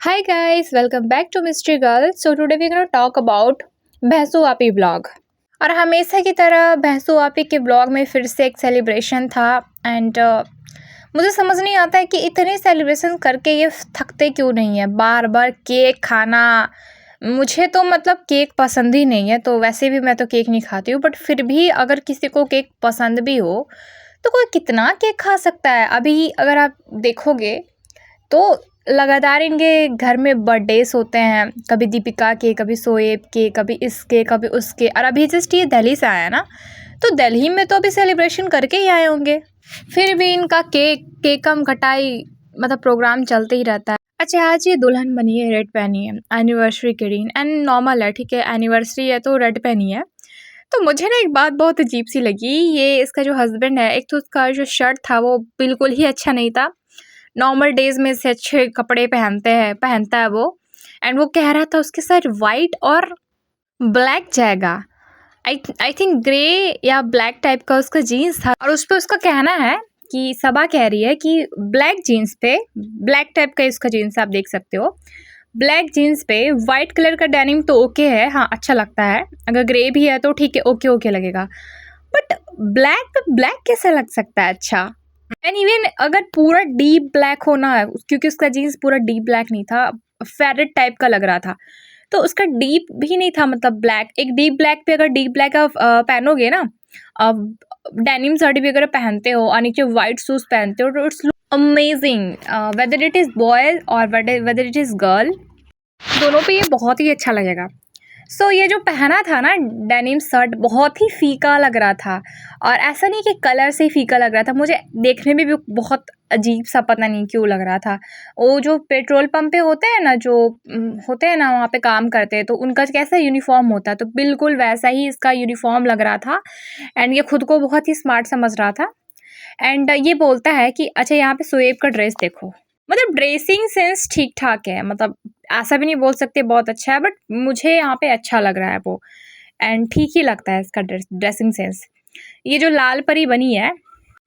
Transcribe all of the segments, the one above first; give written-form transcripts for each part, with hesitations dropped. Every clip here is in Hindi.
Hi guys, welcome back to Mystery Girl. So today we're going to talk about भैंसू आपी ब्लॉग। और हमेशा की तरह भैंसू आपी के ब्लॉग में फिर से एक सेलिब्रेशन था एंड मुझे समझ नहीं आता है कि इतने सेलिब्रेशन करके ये थकते क्यों नहीं है। बार बार केक खाना, मुझे तो मतलब केक पसंद ही नहीं है, तो वैसे भी मैं तो केक नहीं खाती हूँ, बट फिर भी अगर किसी को केक पसंद भी हो तो कोई कितना केक खा सकता है। अभी अगर आप देखोगे तो लगातार इनके घर में बर्थडेज होते हैं, कभी दीपिका के, कभी शोएब के, कभी इसके, कभी उसके। और अभी जस्ट ये दिल्ली से आया ना, तो दिल्ली में तो अभी सेलिब्रेशन करके ही आए होंगे। फिर भी इनका केक कम कटाई मतलब प्रोग्राम चलते ही रहता है। अच्छा, आज ये दुल्हन बनी है, रेड पहनी है एनिवर्सरी के दिन, एंड नॉर्मल है, ठीक है, एनिवर्सरी है तो रेड पहनी है। तो मुझे ना एक बात बहुत अजीब सी लगी, ये इसका जो हस्बैंड है, एक तो उसका जो शर्ट था वो बिल्कुल ही अच्छा नहीं था। नॉर्मल डेज में से अच्छे कपड़े पहनता है वो, एंड वो कह रहा था उसके साथ वाइट और ब्लैक जाएगा। आई थिंक ग्रे या ब्लैक टाइप का उसका जीन्स था, और उस पर उसका कहना है कि सबा कह रही है कि ब्लैक जीन्स पे, ब्लैक टाइप का इसका जीन्स आप देख सकते हो, ब्लैक जीन्स पे वाइट कलर का डेनिम तो ओके है, हाँ अच्छा लगता है। अगर ग्रे भी है तो ठीक है, ओके ओके लगेगा, बट ब्लैक पे ब्लैक कैसे लग सकता है अच्छा। एंड इवन अगर पूरा डीप ब्लैक होना है, क्योंकि उसका जीन्स पूरा डीप ब्लैक नहीं था, फेरेट टाइप का लग रहा था, तो उसका डीप भी नहीं था, मतलब ब्लैक, एक डीप ब्लैक पे अगर डीप ब्लैक आप पहनोगे ना, डेनिम साड़ी भी अगर पहनते हो और नीचे वाइट शूज पहनते हो, तो it's look amazing, whether it is boy और वेदर इट इज़ गर्ल, दोनों पे ये बहुत ही अच्छा लगेगा। सो ये जो पहना था ना डेनिम शर्ट, बहुत ही फीका लग रहा था, और ऐसा नहीं कि कलर से ही फीका लग रहा था, मुझे देखने में भी बहुत अजीब सा, पता नहीं क्यों लग रहा था। वो जो पेट्रोल पंप पे होते हैं ना, जो होते हैं ना वहाँ पे काम करते हैं, तो उनका कैसा यूनिफॉर्म होता है, तो बिल्कुल वैसा ही इसका यूनिफॉर्म लग रहा था। एंड ये खुद को बहुत ही स्मार्ट समझ रहा था। एंड ये बोलता है कि अच्छा यहाँ पे शोएब का ड्रेस देखो, मतलब ड्रेसिंग सेंस ठीक ठाक है, मतलब ऐसा भी नहीं बोल सकते बहुत अच्छा है, बट मुझे यहाँ पे अच्छा लग रहा है वो, एंड ठीक ही लगता है इसका ड्रेसिंग सेंस। ये जो लाल परी बनी है,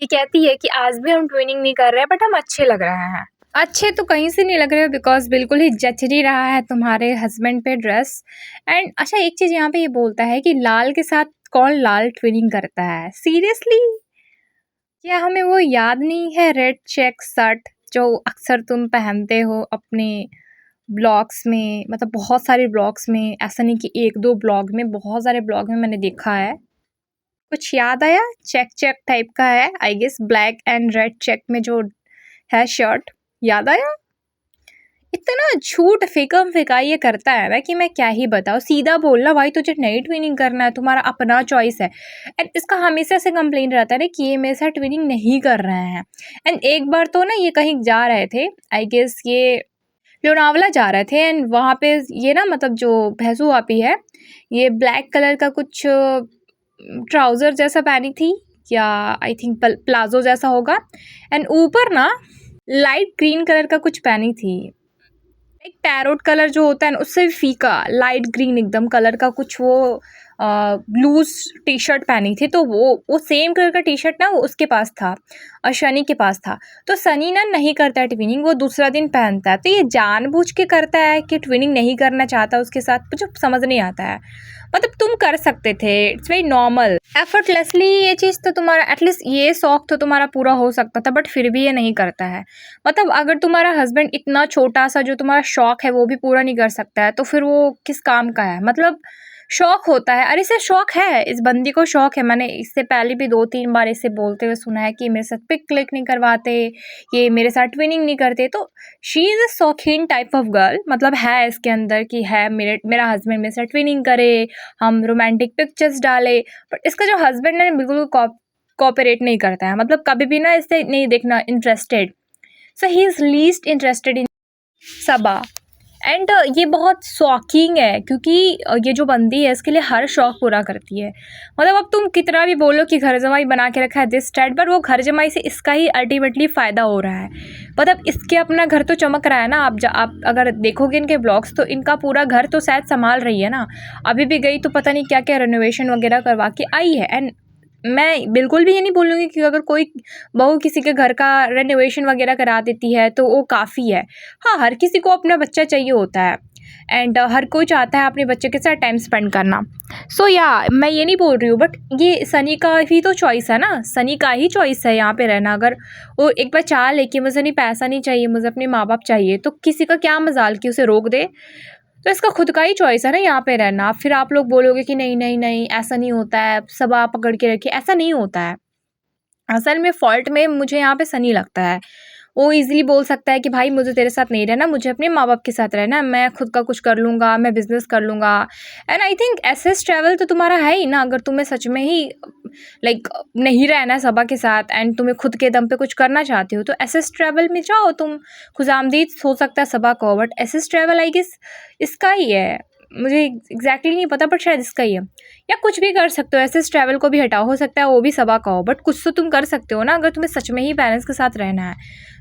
ये कहती है कि आज भी हम ट्विनिंग नहीं कर रहे हैं, बट हम अच्छे लग रहे हैं। अच्छे तो कहीं से नहीं लग रहे हो, बिकॉज बिल्कुल ही जच नहीं रहा है तुम्हारे हस्बैंड पे ड्रेस। एंड अच्छा, एक चीज़ यहाँ पे ये बोलता है कि लाल के साथ कौन लाल ट्विनिंग करता है, सीरियसली, क्या हमें वो याद नहीं है रेड चेक शर्ट जो अक्सर तुम पहनते हो अपने ब्लॉग्स में, मतलब बहुत सारे ब्लॉग्स में, ऐसा नहीं कि एक दो ब्लॉग में, बहुत सारे ब्लॉग में मैंने देखा है। कुछ याद आया? चेक चेक टाइप का है I guess, black and red check में जो है शर्ट, याद आया? इतना झूठ फेकम फेकाई ये करता है ना कि मैं क्या ही बताऊँ। सीधा बोलना भाई, तुझे नहीं ट्विनिंग करना है, तुम्हारा अपना चॉइस है। एंड इसका हमेशा से कंप्लेन रहता है ना कि ये मेरे साथ ट्विनिंग नहीं कर रहे हैं। एंड एक बार तो ना ये कहीं जा रहे थे, आई गेस ये लोनावला जा रहे थे, एंड वहाँ पे ये ना, मतलब जो भैंसू आपी है, ये ब्लैक कलर का कुछ ट्राउज़र जैसा पहनी थी, या आई थिंक प्लाजो जैसा होगा, एंड ऊपर ना लाइट ग्रीन कलर का कुछ पहनी थी, एक पैरोट कलर जो होता है ना, उससे भी फीका लाइट ग्रीन एकदम कलर का कुछ, वो ब्लूज टी शर्ट पहनी थी, तो वो सेम कलर का टी शर्ट ना वो उसके पास था और शनि के पास था। तो सनी ना नहीं करता है ट्विनिंग, वो दूसरा दिन पहनता है, तो ये जानबूझ के करता है कि ट्विनिंग नहीं करना चाहता उसके साथ, मुझे समझ नहीं आता है। मतलब तुम कर सकते थे, इट्स वेरी नॉर्मल, एफर्टलेसली ये चीज़ तो तुम्हारा, एटलीस्ट ये शौक तो तुम्हारा पूरा हो सकता था, बट फिर भी ये नहीं करता है। मतलब अगर तुम्हारा हस्बैंड इतना छोटा सा जो तुम्हारा शौक है वो भी पूरा नहीं कर सकता है, तो फिर वो किस काम का है। मतलब शौक होता है, अरे इसे शौक है, इस बंदी को शौक है। मैंने इससे पहले भी 2-3 बार इसे बोलते हुए सुना है कि मेरे साथ पिक क्लिक नहीं करवाते, ये मेरे साथ ट्विनिंग नहीं करते, तो शी इज़ अ शौकीन टाइप ऑफ गर्ल, मतलब है इसके अंदर कि है मेरा हस्बैंड मेरे साथ ट्विनिंग करे, हम रोमांटिक पिक्चर्स डाले। बट इसका जो हस्बैंड है बिल्कुल कोऑपरेट नहीं करता है, मतलब कभी भी ना इससे नहीं देखना interested, so he is least interested in Saba. And ये बहुत शौकीन है, क्योंकि ये जो बंदी है इसके लिए हर शौक पूरा करती है। मतलब अब तुम कितना भी बोलो कि घर जमाई बना के रखा है दिस स्टैट, बट वो घर जमाई से इसका ही अल्टीमेटली फ़ायदा हो रहा है। मतलब इसके अपना घर तो चमक रहा है ना, आप अगर देखोगे इनके ब्लॉग्स, तो इनका पूरा घर तो शायद संभाल रही है ना, अभी भी गई तो पता नहीं क्या क्या रेनोवेशन वगैरह करवा के आई है। एंड मैं बिल्कुल भी ये नहीं बोलूँगी कि अगर कोई बहू किसी के घर का रेनोवेशन वगैरह करा देती है तो वो काफ़ी है। हाँ, हर किसी को अपना बच्चा चाहिए होता है एंड हर कोई चाहता है अपने बच्चे के साथ टाइम स्पेंड करना। सो या मैं ये नहीं बोल रही हूँ, बट ये सनी का ही तो चॉइस है ना, सनी का ही चॉइस है यहाँ पे रहना। अगर वो एक बार चाह ले कि मुझे नहीं पैसा नहीं चाहिए, मुझे अपने माँ-बाप चाहिए, तो किसी का क्या मजाल कि उसे रोक दे। तो इसका खुद का ही चॉइस है ना यहाँ पे रहना। फिर आप लोग बोलोगे कि नहीं, नहीं, नहीं ऐसा नहीं होता है, सब आप पकड़ के रखिए, ऐसा नहीं होता है। असल में फ़ॉल्ट में मुझे यहाँ पे सनी लगता है। वो ईज़िली बोल सकता है कि भाई मुझे तेरे साथ नहीं रहना, मुझे अपने माँ-बाप के साथ रहना है, मैं खुद का कुछ कर लूँगा, मैं बिज़नेस कर लूँगा। And I think SS travel तो तुम्हारा है ही ना, अगर तुम्हें सच में ही लाइक नहीं रहना है सबा के साथ एंड तुम्हें खुद के दम पे कुछ करना चाहती हो, तो एसएस ट्रैवल में जाओ तुम। खुशामदीद हो सकता है सबा को, but SS travel I guess इसका ही है। मुझे एग्ज़ैक्टली नहीं पता, बट शायद इसका ही है। या कुछ भी कर सकते हो, एसएस ट्रैवल को भी हटाओ, हो सकता है वो भी सबा का हो, बट कुछ तो तुम कर सकते हो ना, अगर तुम्हें सच में ही पेरेंट्स के साथ रहना है।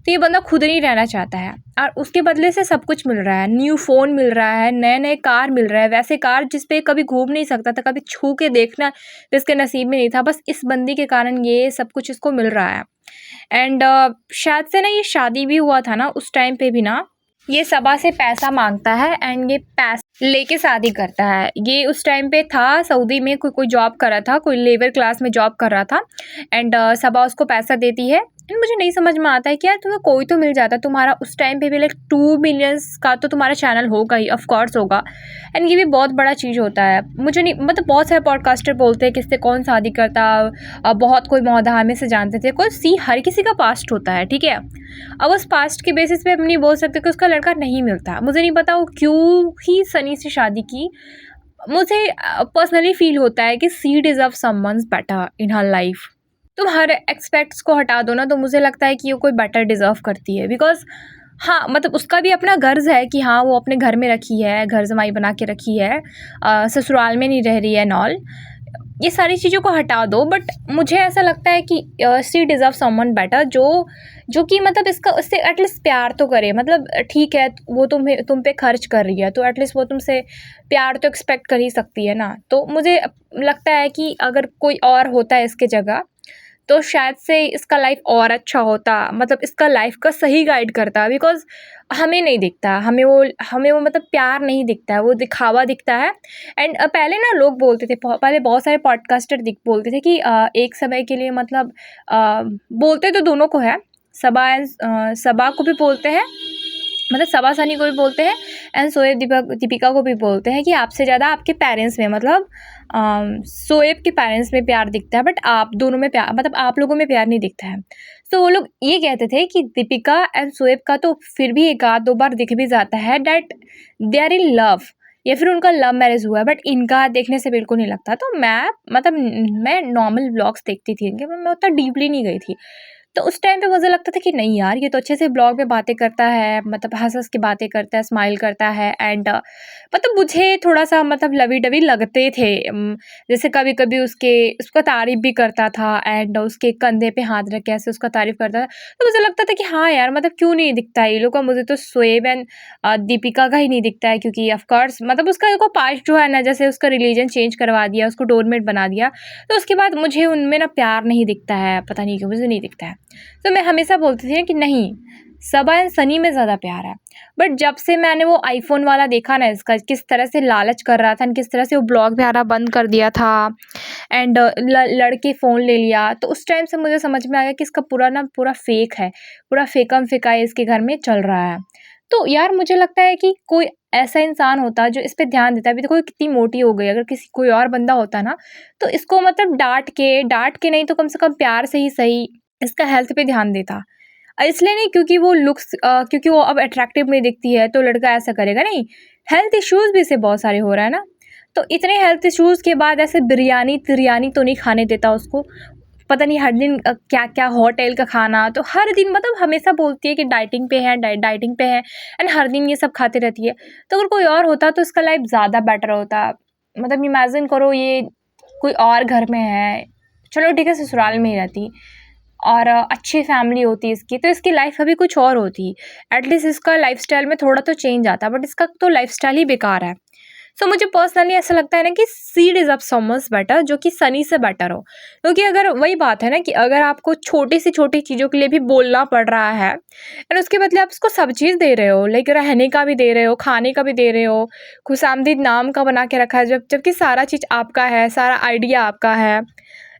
तो ये बंदा खुद नहीं रहना चाहता है और उसके बदले से सब कुछ मिल रहा है, न्यू फ़ोन मिल रहा है, नए-नए कार मिल रहा है, वैसे कार जिस पे कभी घूम नहीं सकता था, कभी छू के देखना इसके नसीब में नहीं था, बस इस बंदी के कारण ये सब कुछ इसको मिल रहा है। एंड शायद से ना ये शादी भी हुआ था ना उस टाइम पे भी ना, ये सबा से पैसा माँगता है एंड ये पैसा लेके शादी करता है। ये उस टाइम पे था सऊदी में, कोई जॉब कर रहा था, कोई लेबर क्लास में जॉब कर रहा था एंड सबा उसको पैसा देती है। एंड मुझे नहीं समझ में आता है कि यार तुम्हें कोई तो मिल जाता, तुम्हारा उस टाइम पे भी लाइक 2 मिलियंस का तो तुम्हारा चैनल होगा ही, ऑफ कोर्स होगा। एंड ये भी बहुत बड़ा चीज़ होता है। मुझे नहीं मतलब बहुत सारे पॉडकास्टर बोलते हैं किससे कौन शादी करता, बहुत कोई मौधामे से जानते थे, कोई हर किसी का पास्ट होता है, ठीक है। अब उस पास्ट के बेसिस पे हम नहीं बोल सकते कि उसका लड़का नहीं मिलता। मुझे नहीं पता वो क्यों ही सनी से शादी की। मुझे पर्सनली फील होता है कि she deserve someone's better in her life. तुम हर एक्सपेक्ट्स को हटा दो ना, तो मुझे लगता है कि वो कोई बेटर डिज़र्व करती है। बिकॉज़ हाँ, मतलब उसका भी अपना गर्ज़ है कि हाँ, वो अपने घर में रखी है, घर जमाई बना के रखी है, ससुराल में नहीं रह रही है एंड ऑल। ये सारी चीज़ों को हटा दो, बट मुझे ऐसा लगता है कि शी डिज़र्व समवन बेटर, जो कि मतलब इसका उससे एटलीस्ट प्यार तो करे। मतलब ठीक है, वो तुम पे खर्च कर रही है, तो एटलीस्ट वो तुमसे प्यार तो एक्सपेक्ट कर ही सकती है ना। तो मुझे लगता है कि अगर कोई और होता है इसके जगह, तो शायद से इसका लाइफ और अच्छा होता, मतलब इसका लाइफ का सही गाइड करता। बिकॉज़ हमें नहीं दिखता, हमें वो मतलब प्यार नहीं दिखता है, वो दिखावा दिखता है। एंड पहले ना लोग बोलते थे, पहले बहुत सारे पॉडकास्टर बोलते थे कि एक समय के लिए मतलब बोलते तो दोनों को है, सबा को भी बोलते हैं, मतलब सबा सनी को भी बोलते हैं एंड शोएब दीपिका को भी बोलते हैं कि आपसे ज़्यादा आपके पेरेंट्स में, मतलब शोएब के पेरेंट्स में प्यार दिखता है, बट आप दोनों में प्यार, मतलब आप लोगों में प्यार नहीं दिखता है। तो वो लोग ये कहते थे कि दीपिका एंड शोएब का तो फिर भी एक आध दो बार दिख भी जाता है that they are in love, या फिर उनका लव मैरिज हुआ है, बट इनका देखने से बिल्कुल नहीं लगता। तो मैं नॉर्मल ब्लॉग्स देखती थी इनके, मैं उतना डीपली नहीं गई थी। तो उस टाइम पे मुझे लगता था कि नहीं यार, ये तो अच्छे से ब्लॉग में बातें करता है, मतलब हँस-हँस के बातें करता है, स्माइल करता है एंड मतलब मुझे थोड़ा-सा मतलब लवी-डवी लगते थे। जैसे कभी-कभी उसका तारीफ़ भी करता था एंड उसके कंधे पे हाथ रख के ऐसे उसका तारीफ़ करता था। तो मुझे लगता था कि हाँ यार, मतलब क्यों नहीं दिखता है ये लोग का। मुझे तो शोएब एंड दीपिका का ही नहीं दिखता है, क्योंकि ऑफ कोर्स मतलब उसका देखो पास्ट जो है ना, जैसे उसका रिलीजन चेंज करवा दिया, उसको डोरमेट बना दिया, तो उसके बाद मुझे उनमें ना प्यार नहीं दिखता है, पता नहीं क्यों मुझे नहीं दिखता है। तो मैं हमेशा बोलती थी ना कि नहीं, सबा एंड सनी में ज़्यादा प्यार है। बट जब से मैंने वो आईफ़ोन वाला देखा ना, इसका किस तरह से लालच कर रहा था एंड किस तरह से वो ब्लॉग भी आना बंद कर दिया था एंड लड़के फ़ोन ले लिया, तो उस टाइम से मुझे समझ में आ गया कि इसका पूरा फेक है, पूरा फेकम-फेकाई इसके घर में चल रहा है। तो यार मुझे लगता है कि कोई ऐसा इंसान होता जो इस पे ध्यान देता। अभी देखो ये कितनी मोटी हो गई, अगर कोई और बंदा होता ना, तो इसको मतलब डाँट के नहीं तो कम से कम प्यार से ही सही इसका हेल्थ पे ध्यान देता। इसलिए नहीं क्योंकि वो अब अट्रैक्टिव नहीं दिखती है तो लड़का ऐसा करेगा, नहीं। हेल्थ इश्यूज़ भी इसे बहुत सारे हो रहा है ना, तो इतने हेल्थ इश्यूज़ के बाद ऐसे बिरयानी-तिरयानी तो नहीं खाने देता उसको। पता नहीं हर दिन क्या-क्या होटल का खाना, तो हर दिन मतलब हमेशा बोलती है कि डाइटिंग पे है, डाइटिंग पे है एंड हर दिन ये सब खाती रहती है। तो अगर कोई और होता तो इसका लाइफ ज़्यादा बेटर होता। मतलब इमेजिन करो, ये कोई और घर में है, चलो ठीक है ससुराल में ही रहती और अच्छी फैमिली होती इसकी, तो इसकी लाइफ अभी कुछ और होती। एटलीस्ट इसका लाइफ़स्टाइल में थोड़ा तो चेंज आता, बट इसका तो लाइफ़स्टाइल ही बेकार है। सो मुझे पर्सनली ऐसा लगता है ना कि seed is of so much better, जो कि सनी से बेटर हो। क्योंकि अगर वही बात है ना कि अगर आपको छोटी से छोटी चीज़ों के लिए भी बोलना पड़ रहा है एंड उसके बदले आप उसको सब चीज़ दे रहे हो, लाइक रहने का भी दे रहे हो, खाने का भी दे रहे हो, खुशामदीद नाम का बना के रखा है, जबकि सारा चीज़ आपका है, सारा आइडिया आपका है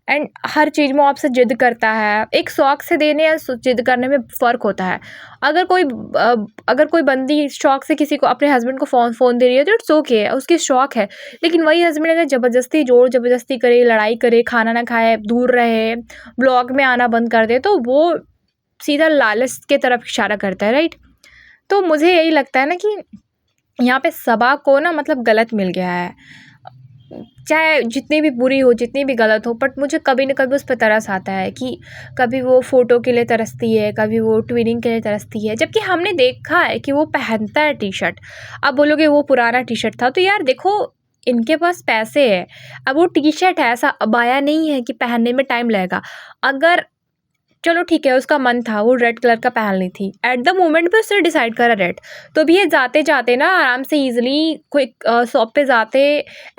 एंड हर चीज़ में वो आपसे ज़िद करता है। एक शौक से देने या ज़िद करने में फ़र्क होता है। अगर कोई अगर कोई बंदी शौक से किसी को, अपने हस्बैंड को फ़ोन दे रही है तो इट्स ओके, उसकी शौक है। लेकिन वही हस्बैंड अगर ज़बरदस्ती ज़ोर ज़बरदस्ती करे, लड़ाई करे, खाना ना खाए, दूर रहे, ब्लॉग में आना बंद कर दे, तो वो सीधा लालच के तरफ इशारा करता है, राइट? तो मुझे यही लगता है ना कि यहाँ पे सबा को ना मतलब गलत मिल गया है। चाहे जितनी भी बुरी हो, जितनी भी गलत हो, बट मुझे कभी न कभी उस पे तरस आता है कि कभी वो फ़ोटो के लिए तरसती है, कभी वो ट्विनिंग के लिए तरसती है, जबकि हमने देखा है कि वो पहनता है टी-शर्ट। अब बोलोगे वो पुराना टी-शर्ट था, तो यार देखो, इनके पास पैसे हैं। अब वो टी-शर्ट है, ऐसा अबाया नहीं है कि पहनने में टाइम लगेगा। अगर चलो ठीक है, उसका मन था वो रेड कलर का पहन ली थी, एट द मोमेंट पे उसने डिसाइड करा रेड, तो भी ये जाते जाते ना आराम से ईजिली कोई शॉप पे जाते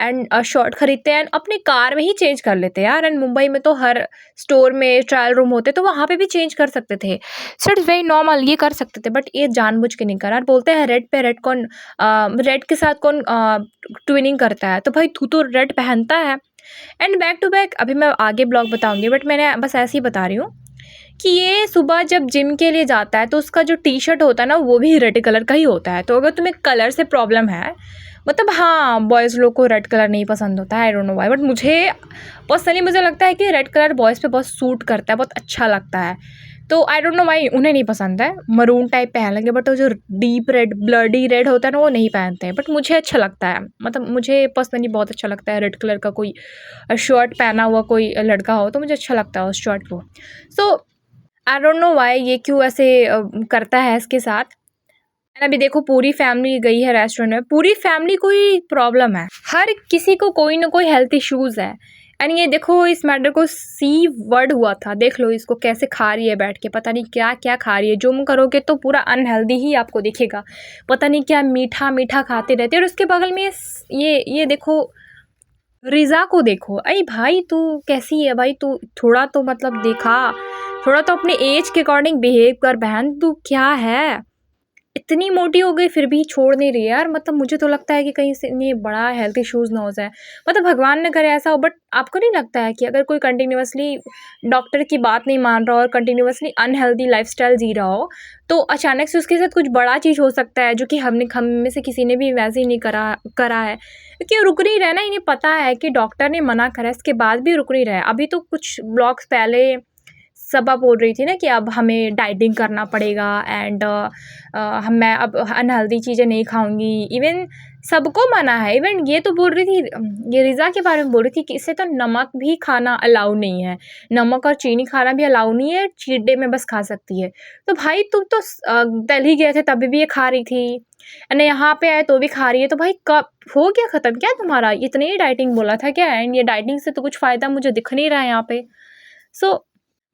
एंड शर्ट खरीदते एंड अपनी कार में ही चेंज कर लेते यार। एंड मुंबई में तो हर स्टोर में ट्रायल रूम होते, तो वहाँ पे भी चेंज कर सकते थे। सो इट्स वेरी नॉर्मल, ये कर सकते थे, बट ये जानबूझ के नहीं करा। और बोलते हैं रेड पे रेड कौन, रेड के साथ कौन ट्विनिंग करता है, तो भाई तू तो रेड पहनता है। एंड बैक टू बैक अभी मैं आगे ब्लॉग बताऊंगी, बट मैंने बस ऐसे ही बता रही हूँ कि ये सुबह जब जिम के लिए जाता है तो उसका जो टी-शर्ट होता है ना, वो भी रेड कलर का ही होता है। तो अगर तुम्हें कलर से प्रॉब्लम है, मतलब हाँ, बॉयज़ लोग को रेड कलर नहीं पसंद होता है, I don't know why, but मुझे पर्सनली मुझे लगता है कि रेड कलर बॉयज़ पे बहुत सूट करता है, बहुत अच्छा लगता है। तो आई डोंट नो व्हाई उन्हें नहीं पसंद है, मरून टाइप पहन लेंगे, बट वो जो डीप रेड, ब्लडी रेड होता है ना, वो नहीं पहनते हैं। बट मुझे अच्छा लगता है, मतलब मुझे पर्सनली बहुत अच्छा लगता है रेड कलर का कोई शर्ट पहना हुआ कोई लड़का हो, तो मुझे अच्छा लगता है उस शर्ट को। सो आई डोंट नो व्हाई ये क्यों ऐसे करता है इसके साथ। एंड अभी देखो पूरी फैमिली गई है रेस्टोरेंट में, पूरी फैमिली को ही प्रॉब्लम है, हर किसी को कोई ना कोई हेल्थ इश्यूज़ है। एंड ये देखो इस मैटर को सी वर्ड हुआ था, देख लो इसको कैसे खा रही है बैठ के, पता नहीं क्या क्या खा रही है। जूम करोगे तो पूरा अनहेल्दी ही आपको दिखेगा, पता नहीं क्या मीठा मीठा खाते रहते। और उसके बगल में ये देखो रिज़ा को देखो, अरे भाई तू कैसी है भाई, तू थोड़ा तो मतलब देखा, थोड़ा तो अपने एज के अकॉर्डिंग बिहेव कर बहन, तू क्या है, इतनी मोटी हो गई फिर भी छोड़ नहीं रही यार। मतलब मुझे तो लगता है कि कहीं से ये बड़ा हेल्थ इश्यूज़ ना हो जाए, मतलब भगवान न करे ऐसा हो। बट आपको नहीं लगता है कि अगर कोई कंटिन्यूअसली डॉक्टर की बात नहीं मान रहा और कंटिन्यूअसली अनहेल्दी लाइफस्टाइल जी रहा हो, तो अचानक से उसके साथ कुछ बड़ा चीज़ हो सकता है, जो कि हम में से किसी ने भी इमेजिन नहीं करा है। क्योंकि रुक नहीं रहा है ना, इन्हें पता है कि डॉक्टर ने मना करा है, इसके बाद भी रुक नहीं रहा है। अभी तो कुछ ब्लॉग्स पहले सबा बोल रही थी ना कि अब हमें डाइटिंग करना पड़ेगा एंड मैं अब अनहेल्दी चीज़ें नहीं खाऊंगी। इवन सबको मना है, इवन ये तो बोल रही थी, ये रिज़ा के बारे में बोल रही थी कि इससे तो नमक भी खाना अलाउ नहीं है, नमक और चीनी खाना भी अलाउ नहीं है, चीट डे में बस खा सकती है। तो भाई तुम तो दिल्ली गए थे तभी भी ये खा रही थी, एंड यहाँ पे आए तो भी खा रही है, तो भाई कब हो गया ख़त्म क्या तुम्हारा, इतनी ही डाइटिंग बोला था क्या? एंड ये डाइटिंग से तो कुछ फ़ायदा मुझे दिख नहीं रहा है यहाँ पे। सो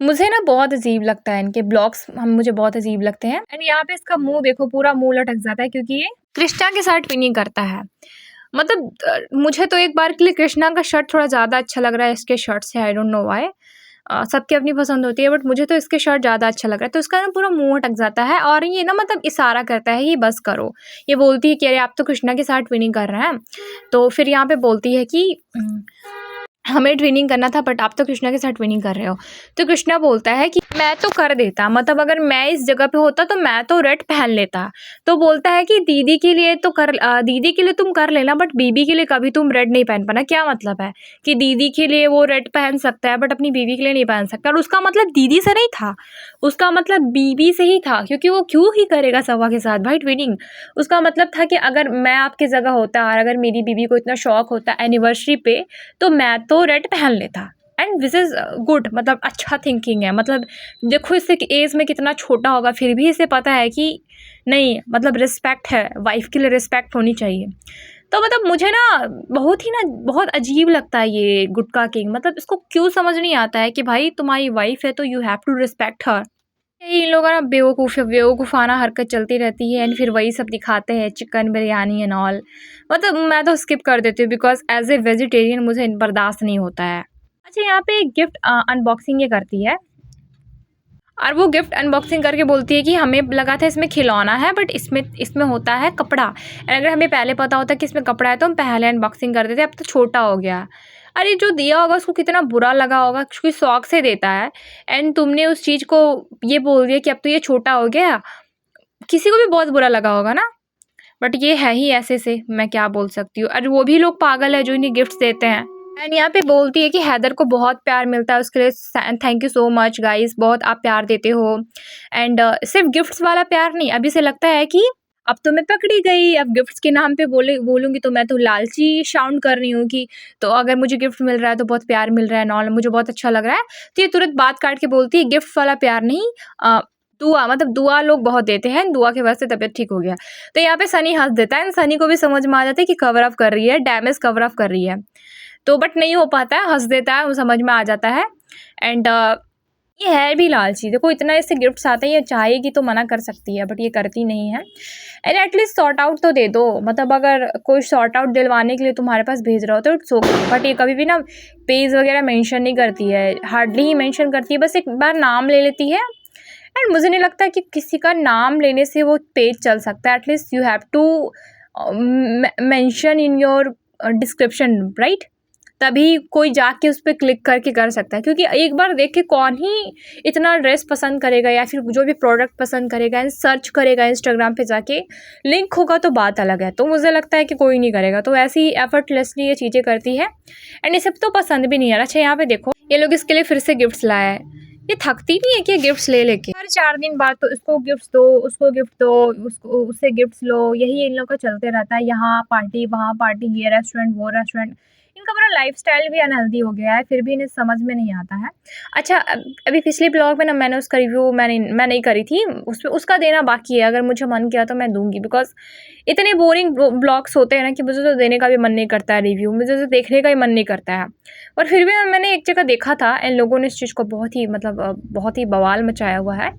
मुझे ना बहुत अजीब लगता है इनके ब्लॉग्स, हम मुझे बहुत अजीब लगते हैं। एंड यहाँ पे इसका मुंह देखो, पूरा मुंह लटक जाता है क्योंकि ये कृष्णा के साथ ट्विनिंग करता है। मतलब मुझे तो एक बार के लिए कृष्णा का शर्ट थोड़ा ज़्यादा अच्छा लग रहा है इसके शर्ट से, आई डोंट नो व्हाई। सबकी अपनी पसंद होती है, बट मुझे तो इसके शर्ट ज़्यादा अच्छा लग रहा है। तो इसका ना पूरा मुंह अटक जाता है और ये ना मतलब इशारा करता है कि बस करो। ये बोलती है कि अरे आप तो कृष्णा के साथ ट्विनिंग कर रहे हैं, तो फिर यहाँ पे बोलती है कि हमें ट्विनिंग करना था बट आप तो कृष्णा के साथ ट्विनिंग कर रहे हो। तो कृष्णा बोलता है कि मैं तो कर देता, मतलब अगर मैं इस जगह पे होता तो मैं तो रेड पहन लेता। तो बोलता है कि दीदी के लिए तो दीदी के लिए तुम कर लेना, बट बीबी के लिए कभी तुम रेड नहीं पहन पाना। क्या मतलब है कि दीदी के लिए वो रेड पहन सकता है बट अपनी बीबी के लिए नहीं पहन सकता? और उसका मतलब दीदी से नहीं था, उसका मतलब बीबी से ही था, क्योंकि वो क्यों ही करेगा सबा के साथ भाई ट्विनिंग। उसका मतलब था कि अगर मैं आपकी जगह होता और अगर मेरी बीबी को इतना शौक होता एनिवर्सरी पे, तो मैं तो रेड पहन लेता। एंड दिस इज़ गुड, मतलब अच्छा थिंकिंग है। मतलब देखो इससे एज में कितना छोटा होगा, फिर भी इसे पता है कि नहीं, मतलब रिस्पेक्ट है, वाइफ के लिए रिस्पेक्ट होनी चाहिए। तो मतलब मुझे ना बहुत अजीब लगता है ये गुटका किंग। मतलब इसको क्यों समझ नहीं आता है कि भाई तुम्हारी वाइफ है तो you have to respect her. यही इन लोगों का ना बेवकूफ़ाना हरकत चलती रहती है एंड फिर वही सब दिखाते हैं चिकन बिरयानी एंड ऑल। मतलब मैं तो स्किप कर देती हूँ बिकॉज़ एज़ ए वेजिटेरियन मुझे बर्दाश्त नहीं होता है। अच्छा, यहाँ पे गिफ्ट अनबॉक्सिंग ये करती है और वो गिफ्ट अनबॉक्सिंग करके बोलती है कि हमें लगा था इसमें खिलौना है बट इसमें इसमें होता है कपड़ा। एंड अगर हमें पहले पता होता कि इसमें कपड़ा है तो हम पहले अनबॉक्सिंग कर देते, अब तो छोटा हो गया। अरे जो दिया होगा उसको कितना बुरा लगा होगा, क्योंकि शौक से देता है एंड तुमने उस चीज़ को ये बोल दिया कि अब तो ये छोटा हो गया, किसी को भी बहुत बुरा लगा होगा ना। बट ये है ही ऐसे से, मैं क्या बोल सकती हूँ। और वो भी लोग पागल है जो इन्हें गिफ्ट्स देते हैं। एंड यहाँ पे बोलती है कि हैदर को बहुत प्यार मिलता है, उसके लिए thank you so much guys, बहुत आप प्यार देते हो। एंड सिर्फ गिफ्ट्स वाला प्यार नहीं, अभी से लगता है कि अब तो मैं पकड़ी गई, अब गिफ्ट्स के नाम पे बोलूँगी तो मैं तो लालची साउंड कर रही हूँ कि तो अगर मुझे गिफ्ट मिल रहा है तो बहुत प्यार मिल रहा है नॉल, मुझे बहुत अच्छा लग रहा है। तो ये तुरंत बात काट के बोलती है गिफ्ट वाला प्यार नहीं, दुआ, मतलब दुआ लोग बहुत देते हैं, दुआ की वजह से तबीयत ठीक हो गया। तो यहाँ पे सनी हंस देता है, सनी को भी समझ में आ जाता है कि कवर अप कर रही है, डैमेज कवर अप कर रही है। तो बट नहीं हो पाता है, हंस देता है, वो समझ में आ जाता है। एंड ये है भी लालची, देखो इतना इससे गिफ्ट्स आते हैं, ये चाहेगी तो मना कर सकती है बट ये करती नहीं है। एंड एटलीस्ट सॉर्ट आउट तो दे दो, मतलब अगर कोई सॉर्ट आउट दिलवाने के लिए तुम्हारे पास भेज रहा हो तो इट्स ओके, बट ये कभी भी ना पेज वगैरह मेंशन नहीं करती है, हार्डली ही मेंशन करती है, बस एक बार नाम ले लेती है। एंड मुझे नहीं लगता कि किसी का नाम लेने से वो पेज चल सकता है। At least you have to mention in your description, right? तभी कोई जाके उस पर क्लिक करके कर सकता है, क्योंकि एक बार देख के कौन ही इतना ड्रेस पसंद करेगा या फिर जो भी प्रोडक्ट पसंद करेगा एंड सर्च करेगा इंस्टाग्राम पे जाके, लिंक होगा तो बात अलग है। तो मुझे लगता है कि कोई नहीं करेगा, तो ऐसे ही एफर्टलेसली ये चीज़ें करती है एंड ये सब तो पसंद भी नहीं है। अच्छा, यहाँ पे देखो ये लोग इसके लिए फिर से गिफ्ट्स लाया है, ये थकती नहीं है कि गिफ्ट्स ले लेके हर 4 दिन बाद, तो इसको गिफ्ट्स दो, उसको गिफ्ट दो, उसको उससे गिफ्ट्स लो, यही इन लोग का चलते रहता है। यहाँ पार्टी वहाँ पार्टी, ये रेस्टोरेंट वो रेस्टोरेंट, इनका पूरा लाइफस्टाइल भी अनहेल्दी हो गया है, फिर भी इन्हें समझ में नहीं आता है। अच्छा, अभी पिछले ब्लॉग में ना मैंने उसका रिव्यू मैं नहीं करी थी, उसका देना बाकी है, अगर मुझे मन किया तो मैं दूंगी, बिकॉज इतने बोरिंग ब्लॉग्स होते हैं ना कि मुझे तो देने का भी मन नहीं करता है रिव्यू, मुझे तो देखने का ही मन नहीं करता है। और फिर भी मैंने एक जगह देखा था, इन लोगों ने इस चीज़ को बहुत ही मतलब बहुत ही बवाल मचाया हुआ है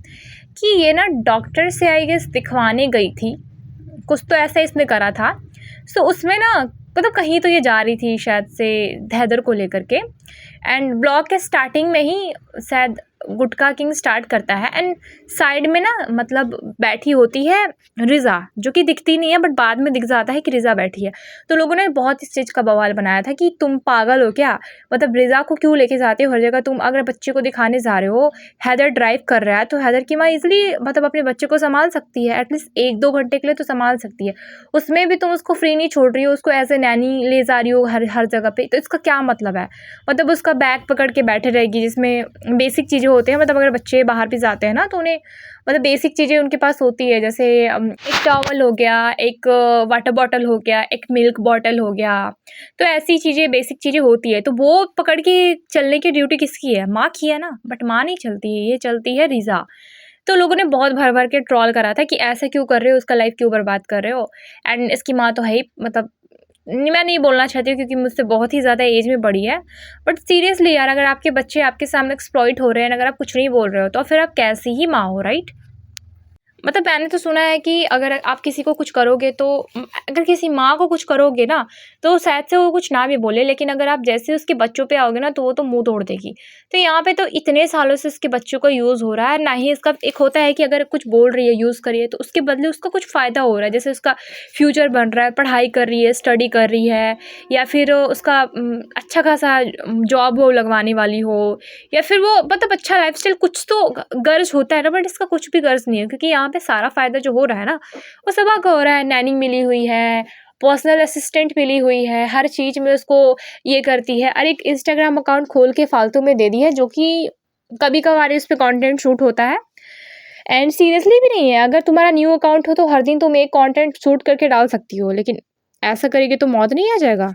कि ये ना डॉक्टर से आई गेस दिखवाने गई थी, कुछ तो ऐसा इसने करा था। सो उसमें ना मतलब कहीं तो ये जा रही थी शायद से हैदर को लेकर के, एंड ब्लॉग के स्टार्टिंग में ही शायद गुटखा किंग स्टार्ट करता है एंड साइड में ना मतलब बैठी होती है रिज़ा, जो कि दिखती नहीं है बट बाद में दिख जाता है कि रिज़ा बैठी है। तो लोगों ने बहुत इस चीज़ का बवाल बनाया था कि तुम पागल हो क्या, मतलब रिज़ा को क्यों लेके जाते हो हर जगह, तुम अगर बच्चे को दिखाने जा रहे हो, हैदर ड्राइव कर रहा है तो हैदर की माँ इजली मतलब अपने बच्चे को संभाल सकती है, एटलीस्ट 1-2 घंटे के लिए तो संभाल सकती है। उसमें भी तुम उसको फ्री नहीं छोड़ रही हो, उसको एज ए नैनी ले जा रही हो हर हर जगह पे, तो इसका क्या मतलब है? मतलब उसका बैग पकड़ के बैठे रहेगी जिसमें बेसिक चीज़ें होती हैं, मतलब अगर बच्चे बाहर भी जाते हैं ना तो उन्हें मतलब बेसिक चीज़ें उनके पास होती है, जैसे एक टॉवल हो गया, एक वाटर बॉटल हो गया, एक मिल्क बॉटल हो गया, तो ऐसी चीज़ें बेसिक चीज़ें होती है। तो वो पकड़ के चलने की ड्यूटी किसकी है? माँ की है ना, बट माँ नहीं चलती है, ये चलती है रिज़ा। तो लोगों ने बहुत भर-भर के ट्रोल करा था कि ऐसा क्यों कर रहे हो, उसका लाइफ़ क्यों बर्बाद कर रहे हो, एंड इसकी माँ तो है ही मतलब मैं नहीं बोलना चाहती हूँ क्योंकि मुझसे बहुत ही ज़्यादा एज में बड़ी है, बट सीरियसली यार, अगर आपके बच्चे आपके सामने एक्सप्लॉइट हो रहे हैं, अगर आप कुछ नहीं बोल रहे हो तो फिर आप कैसी ही माँ हो, राइट? मतलब मैंने तो सुना है कि अगर आप किसी को कुछ करोगे तो अगर किसी माँ को कुछ करोगे ना तो शायद से वो कुछ ना भी बोले, लेकिन अगर आप जैसे उसके बच्चों पे आओगे ना तो वो तो मुंह तोड़ देगी। तो यहाँ पे तो इतने सालों से इसके बच्चों का यूज़ हो रहा है, ना ही इसका एक होता है कि अगर कुछ बोल रही है यूज़ करिए तो उसके बदले उसका कुछ फ़ायदा हो रहा है, जैसे उसका फ्यूचर बन रहा है, पढ़ाई कर रही है, स्टडी कर रही है, या फिर उसका अच्छा खासा जॉब वो लगवाने वाली हो, या फिर वो मतलब अच्छा लाइफस्टाइल, कुछ तो गर्ज होता है ना, बट इसका कुछ भी गर्ज नहीं है, क्योंकि यहाँ पे सारा फ़ायदा जो हो रहा है ना वो सबा का हो रहा है। नैनी मिली हुई है, पर्सनल असिस्टेंट मिली हुई है, हर चीज़ में उसको ये करती है। अरे एक इंस्टाग्राम अकाउंट खोल के फालतू में दे दी है, जो कि कभी कभार इस पे कंटेंट शूट होता है, एंड सीरियसली भी नहीं है। अगर तुम्हारा न्यू अकाउंट हो तो हर दिन तुम एक कंटेंट शूट करके डाल सकती हो, लेकिन ऐसा करेगी तो मौत नहीं आ जाएगा?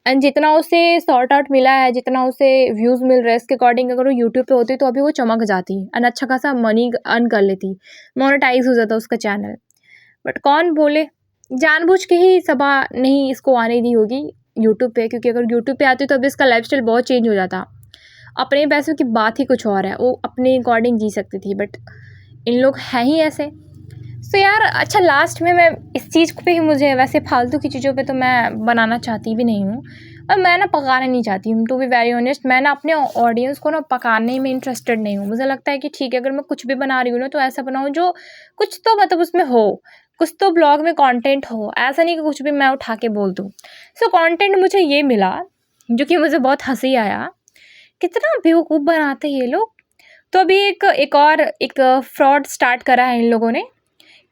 एंड जितना उसे सॉर्ट आउट मिला है, जितना उसे व्यूज़ मिल रहे हैं, इसके अकॉर्डिंग अगर वो यूट्यूब पे होती तो अभी वो चमक जाती एंड अच्छा खासा मनी अर्न कर लेती, मोनेटाइज हो जाता उसका चैनल। बट कौन बोले, जानबूझ के ही सबा नहीं इसको आने दी होगी यूट्यूब पे, क्योंकि अगर यूट्यूब पे आती तो अभी इसका लाइफस्टाइल बहुत चेंज हो जाता। अपने पैसों की बात ही कुछ और है, वो अपने अकॉर्डिंग जी सकती थी, बट इन लोग हैं ही ऐसे। तो यार अच्छा, लास्ट में मैं इस चीज़ पे ही, मुझे वैसे फालतू की चीज़ों पे तो मैं बनाना चाहती भी नहीं हूँ और मैं ना पकाना नहीं चाहती हूँ, टू बी वेरी ऑनेस्ट। मैं ना अपने ऑडियंस को ना पकाने में इंटरेस्टेड नहीं हूँ। मुझे लगता है कि ठीक है, अगर मैं कुछ भी बना रही हूँ ना तो ऐसा बनाऊँ जो कुछ तो मतलब उसमें हो, कुछ तो ब्लॉग में कंटेंट हो, ऐसा नहीं कि कुछ भी मैं उठा के बोल दूँ। सो कंटेंट मुझे ये मिला जो कि मुझे बहुत हँसी आया, कितना बेवकूफ़ बनाते हैं ये लोग। तो अभी एक फ्रॉड स्टार्ट करा है इन लोगों ने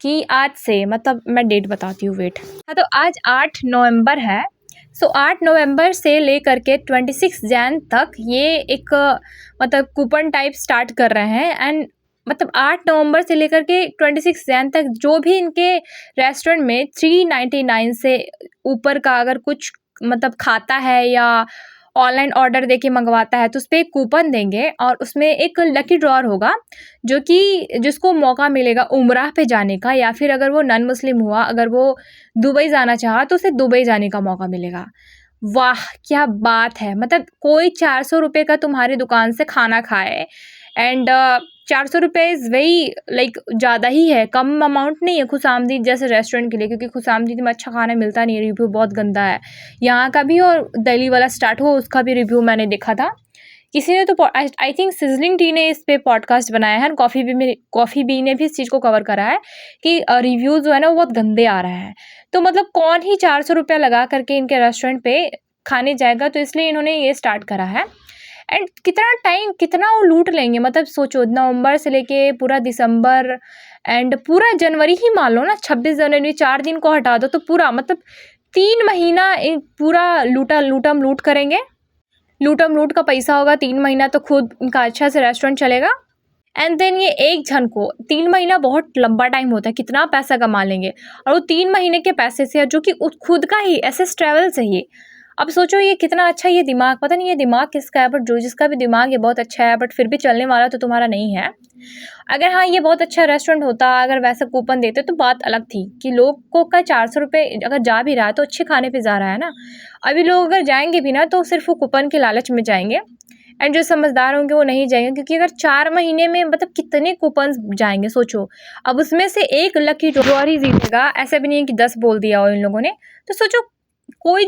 कि आज से, मतलब मैं डेट बताती हूँ, वेट। हाँ, तो आज 8 नवंबर है। सो 8 नवंबर से लेकर के 26 जैन तक ये एक मतलब कूपन टाइप स्टार्ट कर रहे हैं। एंड मतलब 8 नवंबर से लेकर के 26 जैन तक जो भी इनके रेस्टोरेंट में 399 से ऊपर का अगर कुछ मतलब खाता है या ऑनलाइन ऑर्डर देके मंगवाता है तो उस पे एक कूपन देंगे और उसमें एक लकी ड्रॉर होगा जो कि जिसको मौका मिलेगा उम्राह पे जाने का, या फिर अगर वो नॉन मुस्लिम हुआ, अगर वो दुबई जाना चाहा तो उसे दुबई जाने का मौका मिलेगा। वाह! क्या बात है! मतलब कोई 400 रुपए का तुम्हारी दुकान से खाना खाए एंड 400 रुपए इज़ वेरी लाइक ज़्यादा ही है, कम अमाउंट नहीं है खुशामदीद जैसे रेस्टोरेंट के लिए, क्योंकि खुशामदीद में अच्छा खाना मिलता नहीं है, रिव्यू बहुत गंदा है। यहाँ का भी और दिल्ली वाला स्टार्ट हुआ उसका भी रिव्यू मैंने देखा था। किसी ने तो आई थिंक सिज़लिंग टी ने इस पे पॉडकास्ट बनाया है, कॉफ़ी बी ने भी इस चीज़ को कवर करा है कि रिव्यूज़ जो है ना वो बहुत गंदे आ रहे हैं। तो मतलब कौन ही 400 रुपया लगा करके इनके रेस्टोरेंट पे खाने जाएगा, तो इसलिए इन्होंने ये स्टार्ट करा है। एंड कितना वो लूट लेंगे, मतलब सोचो नवंबर से लेके पूरा दिसंबर एंड पूरा जनवरी ही मान लो ना, 26 जनवरी 4 दिन को हटा दो तो पूरा मतलब 3 महीना पूरा लूटम लूट करेंगे। लूटम लूट का पैसा होगा 3 महीना, तो खुद इनका अच्छा से रेस्टोरेंट चलेगा। एंड देन ये एक जन को 3 महीना बहुत लंबा टाइम होता है, कितना पैसा कमा लेंगे। और वो 3 महीने के पैसे से जो कि खुद का ही एसएस ट्रैवल से ही, अब सोचो ये कितना अच्छा, ये दिमाग पता नहीं ये दिमाग किसका है, बट जो जिसका भी दिमाग ये बहुत अच्छा है, बट फिर भी चलने वाला तो तुम्हारा नहीं है। अगर हाँ ये बहुत अच्छा रेस्टोरेंट होता, अगर वैसा कूपन देते तो बात अलग थी कि लोगों का 400 रुपये अगर जा भी रहा है तो अच्छे खाने पे जा रहा है ना। अभी लोग अगर जाएंगे भी ना तो सिर्फ वो कूपन के लालच में जाएंगे एंड जो समझदार होंगे वो नहीं जाएंगे, क्योंकि अगर 4 महीने में मतलब कितने कूपन्स जाएंगे सोचो। अब उसमें से एक लकी ड्रॉ ही जीतेगा, ऐसा भी नहीं है कि 10 बोल दिया हो इन लोगों ने। तो सोचो कोई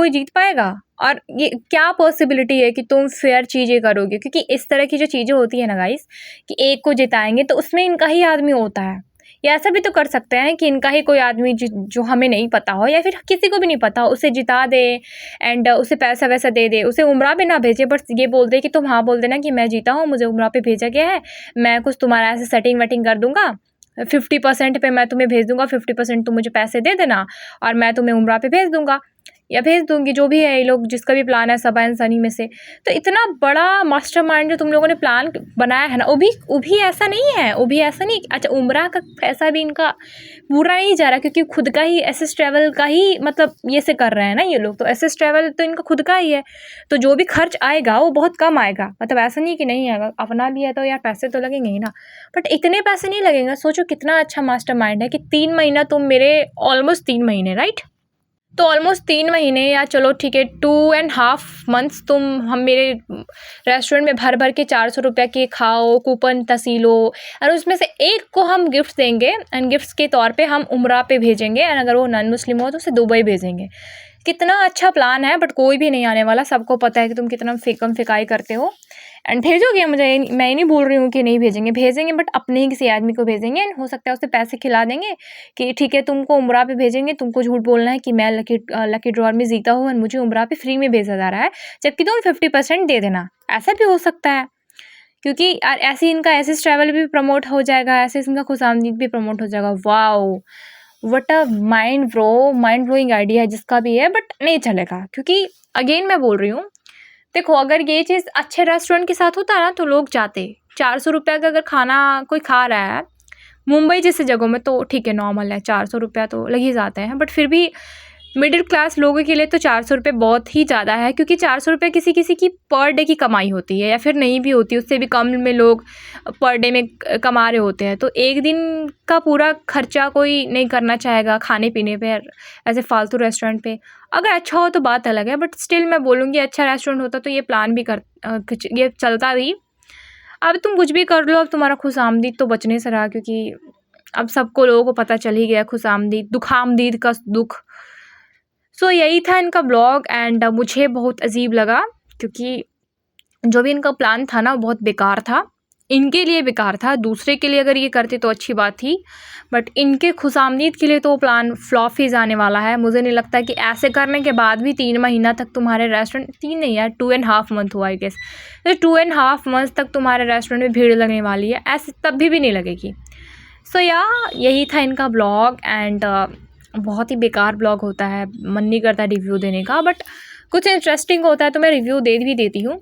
जीत पाएगा। और ये क्या पॉसिबिलिटी है कि तुम फेयर चीज़ें करोगे, क्योंकि इस तरह की जो चीज़ें होती है ना गाइस कि एक को जिताएंगे तो उसमें इनका ही आदमी होता है। या ऐसा भी तो कर सकते हैं कि इनका ही कोई आदमी जो हमें नहीं पता हो या फिर किसी को भी नहीं पता हो उसे जिता दे एंड उसे पैसा वैसा दे दे, उसे उम्रा पे ना भेजे, बस ये बोल दे कि तुम हाँ बोल देना कि मैं जीता हूँ, मुझे उम्रा पे भेजा गया है, मैं कुछ तुम्हारा ऐसे सेटिंग वेटिंग कर दूंगा, 50% पे मैं तुम्हें भेज दूंगा, 50% तुम मुझे पैसे दे देना और मैं तुम्हें उम्रा पे भेज दूंगा या भेज दूंगी, जो भी है ये लोग जिसका भी प्लान है सबा इंसानी में से। तो इतना बड़ा मास्टरमाइंड जो तुम लोगों ने प्लान बनाया है ना, वो भी ऐसा नहीं है, वो भी ऐसा नहीं, अच्छा उम्रा का पैसा भी इनका पूरा नहीं जा रहा, क्योंकि खुद का ही एसएस ट्रैवल का ही मतलब ये से कर रहे हैं ना ये लोग, तो एसएस ट्रैवल तो इनका खुद का ही है। तो जो भी खर्च आएगा वो बहुत कम आएगा, मतलब ऐसा नहीं कि नहीं आएगा, अपना भी है तो यार पैसे तो लगेंगे ही ना, बट इतने पैसे नहीं लगेंगे। सोचो कितना अच्छा मास्टरमाइंड है कि 3 महीना तुम मेरे, ऑलमोस्ट 3 महीने राइट, तो ऑलमोस्ट 3 महीने या चलो ठीक है 2.5 मंथ्स तुम हम मेरे रेस्टोरेंट में भर भर के 400 रुपये के खाओ, कूपन तसीलो, और उसमें से एक को हम गिफ्ट देंगे एंड गिफ्ट्स के तौर पे हम उम्रा पे भेजेंगे एंड अगर वो नॉन मुस्लिम हो तो उसे दुबई भेजेंगे। कितना अच्छा प्लान है, बट कोई भी नहीं आने वाला, सबको पता है कि तुम कितना फिकाई करते हो एंड भेजोगे मुझे, मैं ही नहीं बोल रही हूँ कि नहीं भेजेंगे बट अपने ही किसी आदमी को भेजेंगे एंड हो सकता है उसे पैसे खिला देंगे कि ठीक है तुमको उम्रा पे भेजेंगे, तुमको झूठ बोलना है कि मैं लकी ड्रॉर में जीता हूँ एंड मुझे उम्रा पे फ्री में भेजा जा रहा है, जबकि तुम 50% दे देना, ऐसा भी हो सकता है। क्योंकि ऐसे इनका एसएस ट्रैवल भी प्रमोट हो जाएगा, ऐसे इनका खुशामदीद भी प्रमोट हो जाएगा। Wow what a mind blowing idea है जिसका भी है, बट नहीं चलेगा, क्योंकि अगेन मैं बोल रही हूँ, देखो अगर ये चीज़ अच्छे रेस्टोरेंट के साथ होता ना तो लोग जाते। 400 रुपये का अगर खाना कोई खा रहा है मुंबई जैसे जगहों में तो ठीक है नॉर्मल है, 400 रुपया तो लग ही जाते हैं, बट फिर भी मिडिल क्लास लोगों के लिए तो 400 रुपये बहुत ही ज़्यादा है, क्योंकि 400 रुपये किसी किसी की पर डे की कमाई होती है या फिर नहीं भी होती, उससे भी कम में लोग पर डे में कमा रहे होते हैं। तो एक दिन का पूरा खर्चा कोई नहीं करना चाहेगा खाने पीने पे ऐसे फालतू रेस्टोरेंट पे। अगर अच्छा हो तो बात अलग है, बट स्टिल मैं बोलूँगी अच्छा रेस्टोरेंट होता तो ये प्लान भी ये चलता भी। अब तुम कुछ भी कर लो, अब तुम्हारा खुशामदीद तो बचने से रहा, क्योंकि अब सबको लोगों को पता चल ही गया खुशामदीद दुखामदीद का दुख। सो यही था इनका ब्लॉग एंड मुझे बहुत अजीब लगा, क्योंकि जो भी इनका प्लान था ना बहुत बेकार था। इनके लिए बेकार था, दूसरे के लिए अगर ये करते तो अच्छी बात थी, बट इनके खुशामदीद के लिए तो प्लान फ्लॉप ही जाने वाला है। मुझे नहीं लगता कि ऐसे करने के बाद भी 3 महीना तक तुम्हारे रेस्टोरेंट, 3 नहीं यार 2.5 मंथ हुआ आई गेस, तो 2.5 मंथ तक तुम्हारे रेस्टोरेंट में भीड़ लगने वाली है, ऐसे तब भी नहीं लगेगी। सो यही था इनका ब्लॉग एंड बहुत ही बेकार ब्लॉग होता है, मन नहीं करता रिव्यू देने का, बट कुछ इंटरेस्टिंग होता है तो मैं रिव्यू दे भी देती हूँ।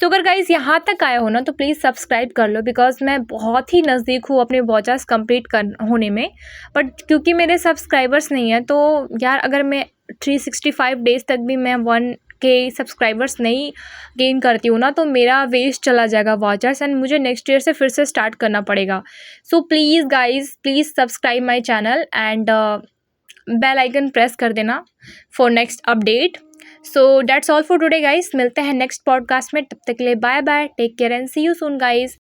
तो अगर गाइज़ यहाँ तक आए हो ना तो प्लीज़ सब्सक्राइब कर लो, बिकॉज़ मैं बहुत ही नज़दीक हूँ अपने वॉचर्स कंप्लीट कर होने में, बट क्योंकि मेरे सब्सक्राइबर्स नहीं है, तो यार अगर मैं 365 डेज़ तक भी मैं 1K सब्सक्राइबर्स नहीं गेन करती हूँ ना तो मेरा वेस्ट चला जाएगा वॉचर्स, एंड मुझे नेक्स्ट ईयर से फिर से स्टार्ट करना पड़ेगा। So please guys, please subscribe my channel and bell icon press कर देना for next update. So that's all for today guys, मिलते हैं नेक्स्ट पॉडकास्ट में, तब तक के लिए bye bye, take care and see you soon guys.